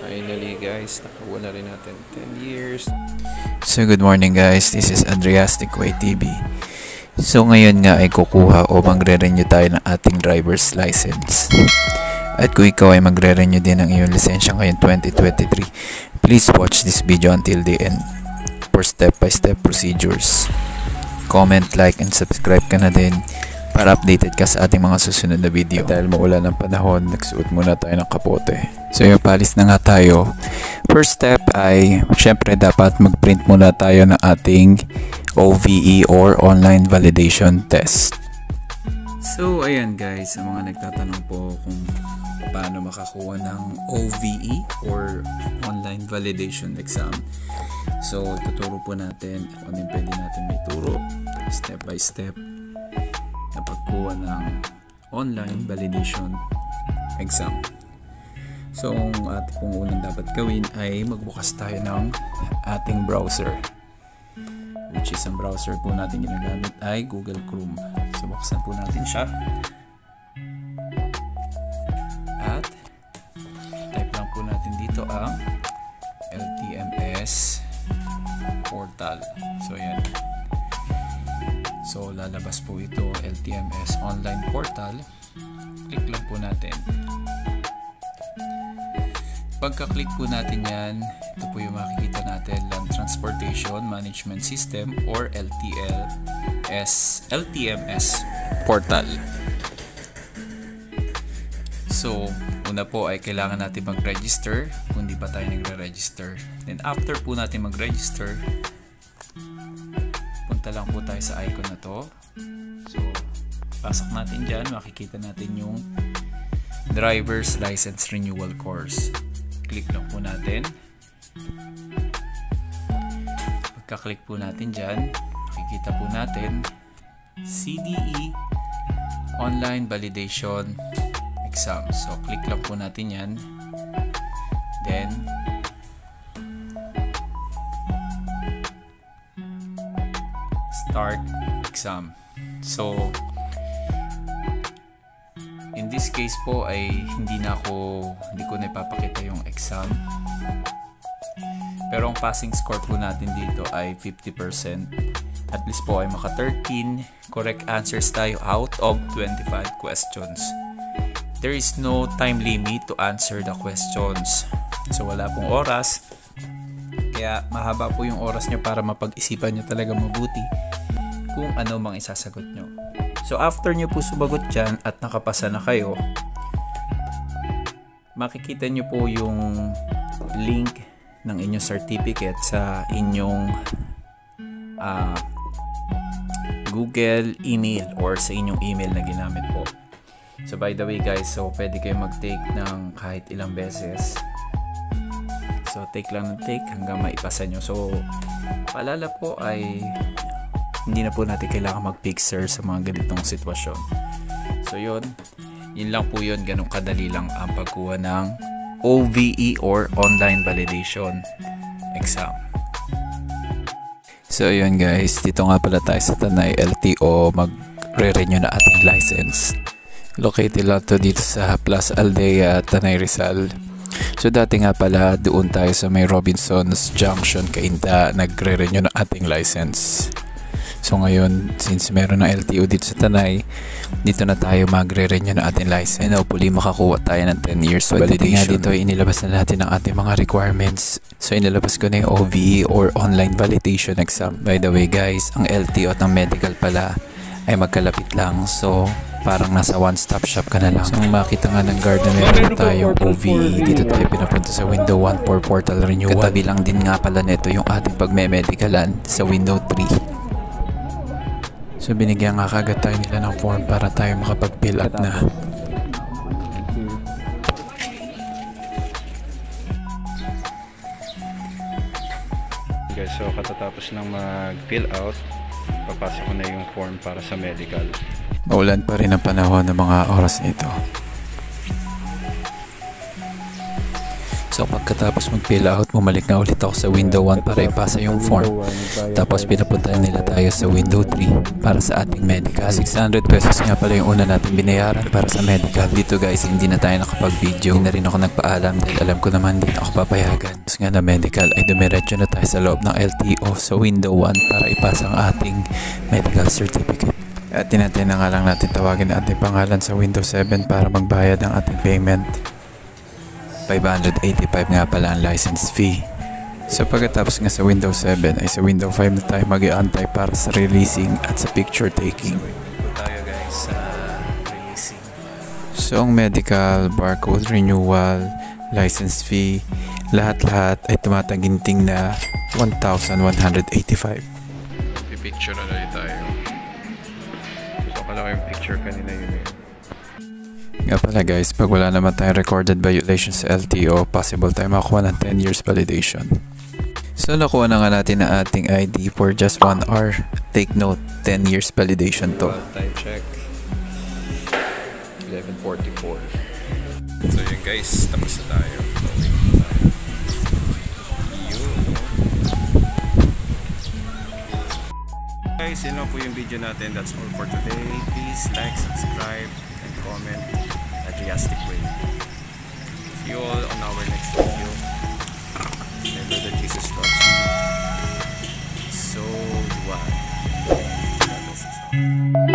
Finally guys, nakakuha na rin natin 10 years. So good morning guys, this is Andreas Tikway TV. So ngayon nga ay kukuha o magre-renew tayo ng ating driver's license. At kung ikaw ay magre-renew din ng iyong lisensya ngayon 2023, please watch this video until the end for step-by-step procedures. Comment, like, and subscribe ka na din para updated ka sa ating mga susunod na video. Dahil maulan ng panahon, nagsuot muna tayo ng kapote. So yung palis na nga tayo. First step ay syempre dapat mag-print muna tayo ng ating OVE or Online Validation Test. So ayan guys, sa mga nagtatanong po kung paano makakuha ng OVE or Online Validation Exam. So tuturo po natin kung ano yung pwede natin may turo step by step na pagkuha ng Online Validation Exam. So ang ating pong unang dapat gawin ay magbukas tayo ng ating browser, which is ang browser po natin ginagamit ay Google Chrome. So buksan po natin siya at type lang po natin dito ang LTMS portal. So yan. So lalabas po ito, LTMS online portal. Click lang po natin. Pagka-click po natin yan, ito po yung makikita natin, Land Transportation Management System or LTMS portal. So, una po ay kailangan natin mag-register kung di pa tayo nagre-register. Then after po natin mag-register, punta lang po tayo sa icon na to. So, pasok natin dyan, makikita natin yung Driver's License Renewal Course. Click lang po natin. Pagka-click po natin dyan, makikita po natin CDE Online Validation Exam. So, click lang po natin yan. Then, start exam. So, in this case po ay hindi ko na ipapakita yung exam. Pero ang passing score po natin dito ay 50%. At least po ay maka 13 correct answers tayo out of 25 questions. There is no time limit to answer the questions. So wala pong oras. Kaya mahaba po yung oras nyo para mapag-isipan nyo talaga mabuti kung ano mang isasagot nyo. So after nyo po sumagot dyan at nakapasa na kayo, makikita nyo po yung link ng inyong certificate sa inyong Google email or sa inyong email na ginamit po. So by the way guys, so pwede kayo mag-take ng kahit ilang beses. So take lang ng take hanggang maipasa nyo. So paalala po ay hindi na po natin kailangan mag-picture sa mga ganitong sitwasyon. So yun lang po yun, ganun kadali lang ang pagkuha ng OVE or Online Validation Exam. So yun guys, dito nga pala tayo sa Tanay LTO, magre-renew na ating license. Located lang to dito sa Plaza Aldea, Tanay Rizal. So dati nga pala doon tayo sa may Robinsons Junction, Cainta, nagre-renew na ating license. So ngayon, since meron ng LTO dito sa Tanay, dito na tayo magre-renew na ating license. And hopefully makakuha tayo ng 10 years validation. Nga dito, inilabas na natin ang ating mga requirements. So inilabas ko na yung OVE or Online Validation Exam. By the way guys, ang LTO at ang medical pala ay magkalapit lang. So parang nasa one-stop shop ka na lang. So makita nga ng guard na meron na tayong OVE, dito tayo pinapunta sa window 1 for portal renewal. Katabi lang din nga pala nito yung ating pagme-medicalan sa window 3. So binigyan nga kagad tayo nila ng form para tayo makapag-fill up na. Guys, so katatapos ng mag-fill out, papasok ko na yung form para sa medical. Maulan pa rin ang panahon ng mga oras nito. So pagkatapos mag-fill out, bumalik na ulit ako sa window 1 para ipasa yung form. Tapos pinapunta nila tayo sa window 3 para sa ating medical. 600 pesos nga pala yung una natin binayaran para sa medical. Dito guys, hindi na tayo nakapag-video. Hindi na rin ako nagpaalam dahil alam ko naman din ako papayagan. Tapos nga na medical ay dumiretso na tayo sa loob ng LTO sa window 1 para ipasa ang ating medical certificate. At tinatay na nga lang natin tawagin ang ating pangalan sa window 7 para magbayad ng ating payment. 585 nga pala ang license fee. So pagkatapos nga sa window 7 ay sa window 5 na tayo mag-iantay para sa releasing at sa picture taking. So tayo guys sa releasing. So ang medical, barcode renewal, license fee, lahat-lahat ay tumataginting na 1,185. Pipicture na ulit tayo. Gusto ko lang yung picture kanina yun eh. Nga pala guys, pag wala naman tayong recorded violation sa LTO, possible tayo makakuha ng 10 years validation. So nakuha na nga natin ang ating ID for just 1 hour. Take note, 10 years validation to. Time check 11:44. So yun guys, tapos na tayo. Guys, yun lang po yung video natin. That's all for today. Please like, subscribe, and comment. Adriastic Way. See you all on our next video. Remember that Jesus loves you. So do I.